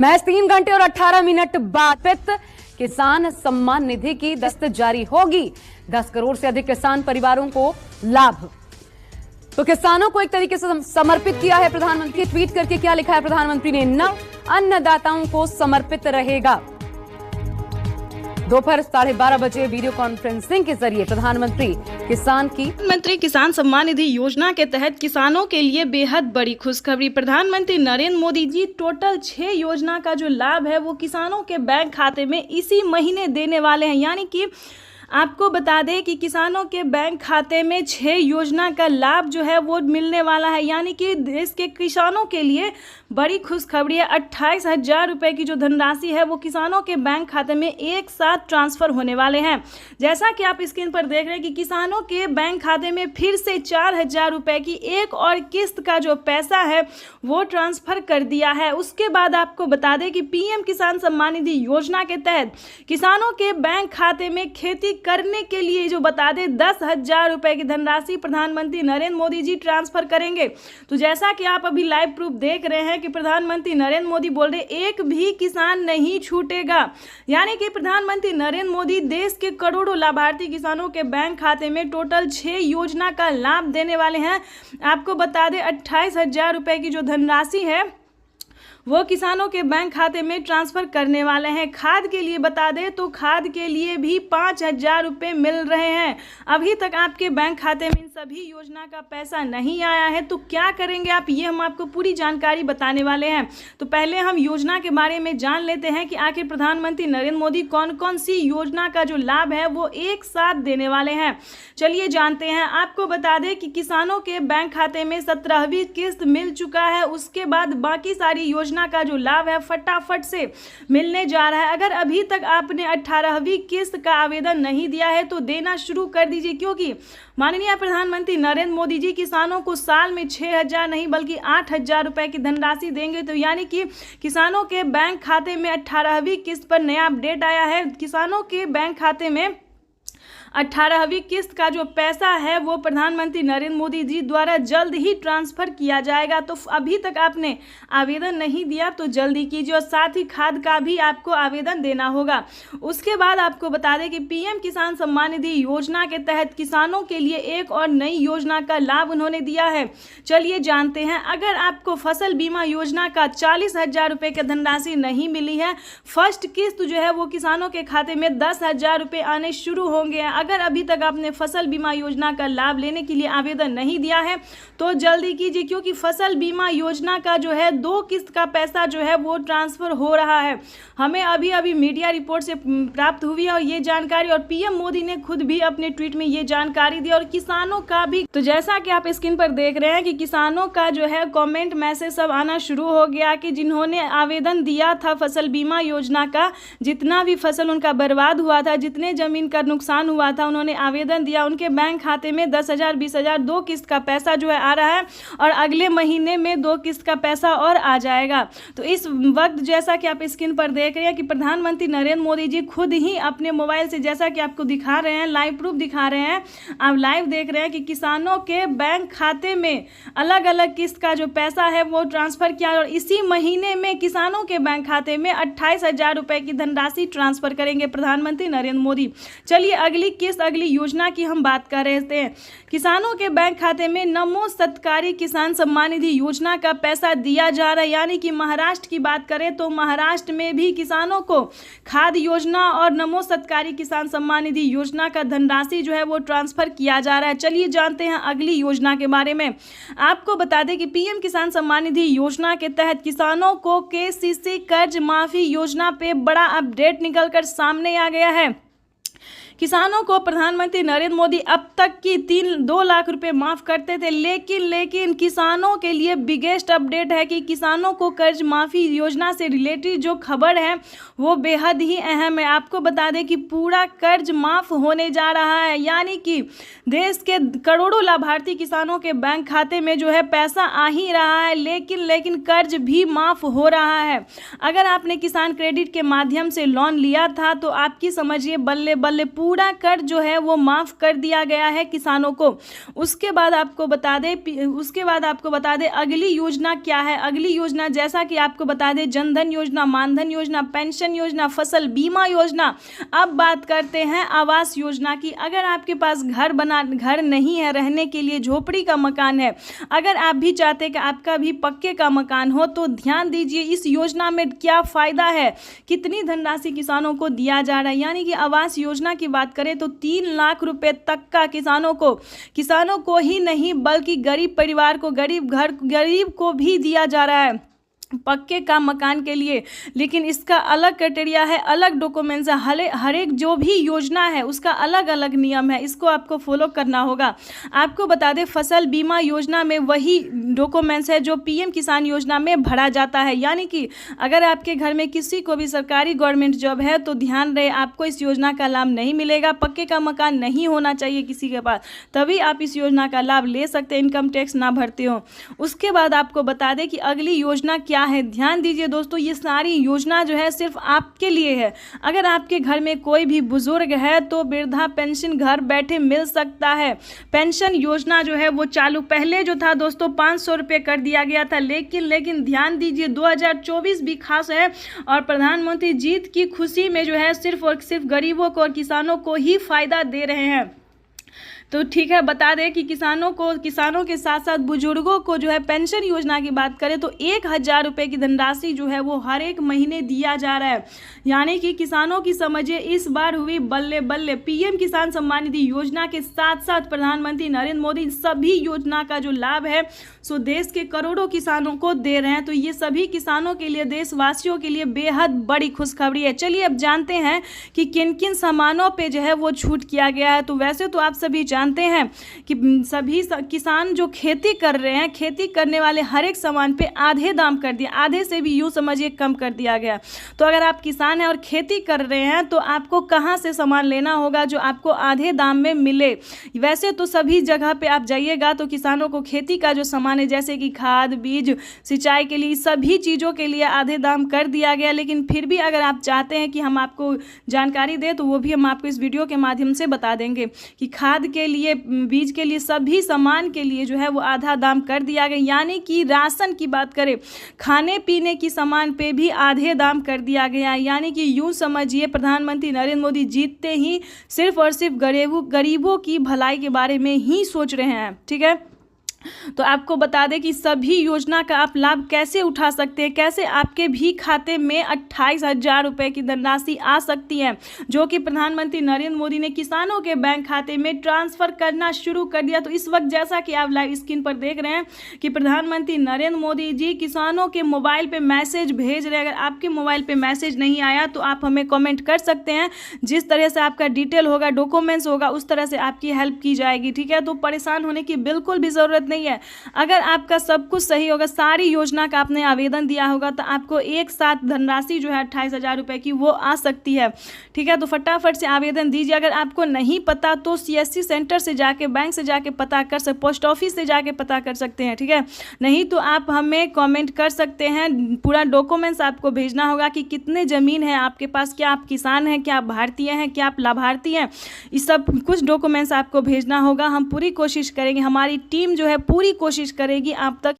महज 3 घंटे और 18 मिनट बाद किसान सम्मान निधि की दस्त जारी होगी। 10 करोड़ से अधिक किसान परिवारों को लाभ। तो किसानों को एक तरीके से समर्पित किया है प्रधानमंत्री। ट्वीट करके क्या लिखा है प्रधानमंत्री ने? नव अन्नदाताओं को समर्पित रहेगा। दोपहर 12:30 बजे वीडियो कॉन्फ्रेंसिंग के जरिए प्रधानमंत्री किसान सम्मान निधि योजना के तहत किसानों के लिए बेहद बड़ी खुशखबरी। प्रधानमंत्री नरेंद्र मोदी जी टोटल 6 योजना का जो लाभ है वो किसानों के बैंक खाते में इसी महीने देने वाले हैं। यानी कि आपको बता दें कि किसानों के बैंक खाते में 6 योजना का लाभ जो है वो मिलने वाला है। यानी कि देश के किसानों के लिए बड़ी खुशखबरी है। 28,000 रुपये की जो धनराशि है वो किसानों के बैंक खाते में एक साथ ट्रांसफर होने वाले हैं। जैसा कि आप स्क्रीन पर देख रहे हैं कि किसानों के बैंक खाते में फिर से 4,000 रुपये की एक और किस्त का जो पैसा है वो ट्रांसफर कर दिया है। उसके बाद आपको बता दें कि पीएम किसान सम्मान निधि योजना के तहत किसानों के बैंक खाते में खेती करने के लिए जो बता दें 10,000 रुपये की धनराशि प्रधानमंत्री नरेंद्र मोदी जी ट्रांसफर करेंगे। तो जैसा कि आप अभी लाइव प्रूफ देख रहे हैं कि प्रधानमंत्री नरेंद्र मोदी बोल रहे एक भी किसान नहीं छूटेगा। यानी कि प्रधानमंत्री नरेंद्र मोदी देश के करोड़ों लाभार्थी किसानों के बैंक खाते में टोटल 6 योजना का लाभ देने वाले हैं। आपको बता दें 28,000 रुपये की जो धनराशि है वो किसानों के बैंक खाते में ट्रांसफर करने वाले हैं। खाद के लिए बता दें तो खाद के लिए भी 5,000 रुपये मिल रहे हैं। अभी तक आपके बैंक खाते में इन सभी योजना का पैसा नहीं आया है तो क्या करेंगे आप, ये हम आपको पूरी जानकारी बताने वाले हैं। तो पहले हम योजना के बारे में जान लेते हैं कि आखिर प्रधानमंत्री नरेंद्र मोदी कौन कौन सी योजना का जो लाभ है वो एक साथ देने वाले हैं। चलिए जानते हैं। आपको बता दें कि किसानों के बैंक खाते में 17वीं किस्त मिल चुका है। उसके बाद बाकी सारी योजना का जो लाभ है फटाफट से मिलने जा रहा है। अगर अभी तक आपने 18वीं किस्त का आवेदन नहीं दिया है तो देना शुरू कर दीजिए, क्योंकि माननीय प्रधानमंत्री नरेंद्र मोदी जी किसानों को साल में 6,000 नहीं बल्कि 8,000 रुपए की धनराशि देंगे। तो यानी कि किसानों के बैंक खाते में 18वीं किस्त पर नया अपडेट आया है। किसानों के बैंक खाते में 18वीं किस्त का जो पैसा है वो प्रधानमंत्री नरेंद्र मोदी जी द्वारा जल्द ही ट्रांसफर किया जाएगा। तो अभी तक आपने आवेदन नहीं दिया तो जल्दी कीजिए और साथ ही खाद का भी आपको आवेदन देना होगा। उसके बाद आपको बता दें कि पीएम किसान सम्मान निधि योजना के तहत किसानों के लिए एक और नई योजना का लाभ उन्होंने दिया है। चलिए जानते हैं। अगर आपको फसल बीमा योजना का 40,000 रुपये की धनराशि नहीं मिली है, फर्स्ट किस्त जो है वो किसानों के खाते में 10,000 रुपये आने शुरू होंगे। अगर अभी तक आपने फसल बीमा योजना का लाभ लेने के लिए आवेदन नहीं दिया है तो जल्दी कीजिए, क्योंकि फसल बीमा योजना का जो है 2 किस्त का पैसा जो है वो ट्रांसफर हो रहा है। हमें अभी अभी मीडिया रिपोर्ट से प्राप्त हुई है और ये जानकारी, और पीएम मोदी ने खुद भी अपने ट्वीट में ये जानकारी दी और किसानों का भी। तो जैसा कि आप स्क्रीन पर देख रहे हैं कि किसानों का जो है कमेंट मैसेज सब आना शुरू हो गया कि जिन्होंने आवेदन दिया था फसल बीमा योजना का, जितना भी फसल उनका बर्बाद हुआ था, जितने जमीन का नुकसान हुआ था, उन्होंने आवेदन दिया। उनके बैंक खाते में 10,000 20,000 2 किस्त का पैसा जो है आ रहा है और अगले महीने में 2 किस्त का पैसा और आ जाएगा। तो इस वक्त जैसा कि आप स्क्रीन पर देख रहे हैं कि प्रधानमंत्री नरेंद्र मोदी जी खुद ही अपने मोबाइल से, जैसा कि आपको दिखा रहे हैं, लाइव प्रूफ दिखा रहे हैं, आप लाइव देख रहे हैं कि किसानों के बैंक खाते में अलग अलग किस्त का जो पैसा है वो ट्रांसफर किया और इसी महीने में किसानों के बैंक खाते में 28,000 रुपये की धनराशि ट्रांसफर करेंगे प्रधानमंत्री नरेंद्र मोदी। चलिए अगली योजना की हम बात कर रहे थे। किसानों के बैंक खाते में नमो सत्कारी किसान सम्मान निधि योजना का पैसा दिया जा रहा है। यानी कि महाराष्ट्र की बात करें तो महाराष्ट्र में भी किसानों को खाद योजना और नमो सत्कारी किसान सम्मान निधि योजना का धनराशि जो है वो ट्रांसफर किया जा रहा है। चलिए जानते हैं अगली योजना के बारे में। आपको बता दें कि पीएम किसान सम्मान निधि योजना के तहत किसानों को केसीसी कर्ज माफी योजना पे बड़ा अपडेट निकलकर सामने आ गया है। किसानों को प्रधानमंत्री नरेंद्र मोदी अब तक की 2 लाख रुपए माफ करते थे, लेकिन किसानों के लिए बिगेस्ट अपडेट है कि किसानों को कर्ज माफी योजना से रिलेटेड जो खबर है वो बेहद ही अहम है। आपको बता दें कि पूरा कर्ज माफ होने जा रहा है। यानी कि देश के करोड़ों लाभार्थी किसानों के बैंक खाते में जो है पैसा आ ही रहा है, लेकिन कर्ज भी माफ हो रहा है। अगर आपने किसान क्रेडिट के माध्यम से लोन लिया था तो आपकी समझिए बल्ले बल्ले पूरा कर जो है वो माफ़ कर दिया गया है किसानों को। उसके बाद आपको बता दें अगली योजना क्या है। अगली योजना जैसा कि आपको बता दें जनधन योजना, मानधन योजना, पेंशन योजना, फसल बीमा योजना। अब बात करते हैं आवास योजना की। अगर आपके पास घर नहीं है, रहने के लिए झोपड़ी का मकान है, अगर आप भी चाहते हैं कि आपका भी पक्के का मकान हो, तो ध्यान दीजिए इस योजना में क्या फ़ायदा है, कितनी धनराशि किसानों को दिया जा रहा है। यानी कि आवास योजना की बात करें तो 3 लाख रुपए तक का किसानों को ही नहीं बल्कि गरीब परिवार को, गरीब को भी दिया जा रहा है पक्के का मकान के लिए। लेकिन इसका अलग क्राइटेरिया है, अलग डॉक्यूमेंट्स है, हर एक जो भी योजना है उसका अलग अलग नियम है, इसको आपको फॉलो करना होगा। आपको बता दें फसल बीमा योजना में वही डॉक्यूमेंट्स है जो पीएम किसान योजना में भरा जाता है। यानी कि अगर आपके घर में किसी को भी सरकारी गवर्नमेंट जॉब है तो ध्यान रहे आपको इस योजना का लाभ नहीं मिलेगा। पक्के का मकान नहीं होना चाहिए किसी के पास, तभी आप इस योजना का लाभ ले सकते हैं, इनकम टैक्स ना भरते हो। उसके बाद आपको बता दें कि अगली योजना क्या है। ध्यान दीजिए दोस्तों, ये सारी योजना जो है सिर्फ आपके लिए है। अगर आपके घर में कोई भी बुजुर्ग है तो वृद्धा पेंशन घर बैठे मिल सकता है। पेंशन योजना जो है वो चालू पहले जो था दोस्तों 500 रुपये कर दिया गया था, लेकिन ध्यान दीजिए 2024 भी खास है और प्रधानमंत्री जीत की खुशी में जो है सिर्फ और सिर्फ गरीबों को और किसानों को ही फायदा दे रहे हैं। तो ठीक है, बता दें कि किसानों के साथ साथ बुजुर्गों को जो है पेंशन योजना की बात करें तो 1000 रुपये की धनराशि जो है वो हर एक महीने दिया जा रहा है। यानी कि किसानों की समझिए इस बार हुई बल्ले बल्ले। पीएम किसान सम्मान निधि योजना के साथ साथ प्रधानमंत्री नरेंद्र मोदी सभी योजना का जो लाभ है सो देश के करोड़ों किसानों को दे रहे हैं। तो ये सभी किसानों के लिए, देशवासियों के लिए बेहद बड़ी खुशखबरी है। चलिए अब जानते हैं कि किन किन सामानों पर जो है वो छूट किया गया है। तो वैसे तो आप सभी जानते हैं कि सभी किसान जो खेती कर रहे हैं, खेती करने वाले हर एक सामान पे आधे दाम कर दिया, आधे से भी यूँ समझिए कम कर दिया गया। तो अगर आप किसान हैं और खेती कर रहे हैं तो आपको कहाँ से सामान लेना होगा जो आपको आधे दाम में मिले। वैसे तो सभी जगह पे आप जाइएगा तो किसानों को खेती का जो सामान है जैसे कि खाद, बीज, सिंचाई के लिए सभी चीज़ों के लिए आधे दाम कर दिया गया। लेकिन फिर भी अगर आप चाहते हैं कि हम आपको जानकारी दें तो वो भी हम आपको इस वीडियो के माध्यम से बता देंगे कि खाद के लिए, बीज के लिए, सभी सामान के लिए जो है वो आधा दाम कर दिया गया। यानी कि राशन की बात करें, खाने पीने की सामान पे भी आधे दाम कर दिया गया। यानी कि यूँ समझिए प्रधानमंत्री नरेंद्र मोदी जीतते ही सिर्फ और सिर्फ गरीबों की भलाई के बारे में ही सोच रहे हैं। ठीक है, तो आपको बता दें कि सभी योजना का आप लाभ कैसे उठा सकते हैं, कैसे आपके भी खाते में 28,000 रुपये की धनराशि आ सकती है जो कि प्रधानमंत्री नरेंद्र मोदी ने किसानों के बैंक खाते में ट्रांसफ़र करना शुरू कर दिया। तो इस वक्त जैसा कि आप लाइव स्क्रीन पर देख रहे हैं कि प्रधानमंत्री नरेंद्र मोदी जी किसानों के मोबाइल पे मैसेज भेज रहे हैं। अगर आपके मोबाइल पे मैसेज नहीं आया तो आप हमें कमेंट कर सकते हैं, जिस तरह से आपका डिटेल होगा, डॉक्यूमेंट्स होगा, उस तरह से आपकी हेल्प की जाएगी। ठीक है, तो परेशान होने की बिल्कुल भी ज़रूरत नहीं है। अगर आपका सब कुछ सही होगा, सारी योजना का आपने आवेदन दिया होगा तो आपको एक साथ धनराशि जो है 28,000 रुपये की वो आ सकती है। ठीक है, तो फटाफट से आवेदन दीजिए। अगर आपको नहीं पता तो CSC सेंटर से जाके, बैंक से जाके पता कर सकते, पोस्ट ऑफिस से जाके पता कर सकते हैं। ठीक है, नहीं तो आप हमें कमेंट कर सकते हैं। पूरा डॉक्यूमेंट्स आपको भेजना होगा कि कितने ज़मीन है आपके पास, क्या आप किसान हैं, क्या आप भारतीय हैं, क्या आप लाभार्थी हैं, इस सब कुछ डॉक्यूमेंट्स आपको भेजना होगा। हम पूरी कोशिश करेंगे, हमारी टीम जो है पूरी कोशिश करेगी आप तक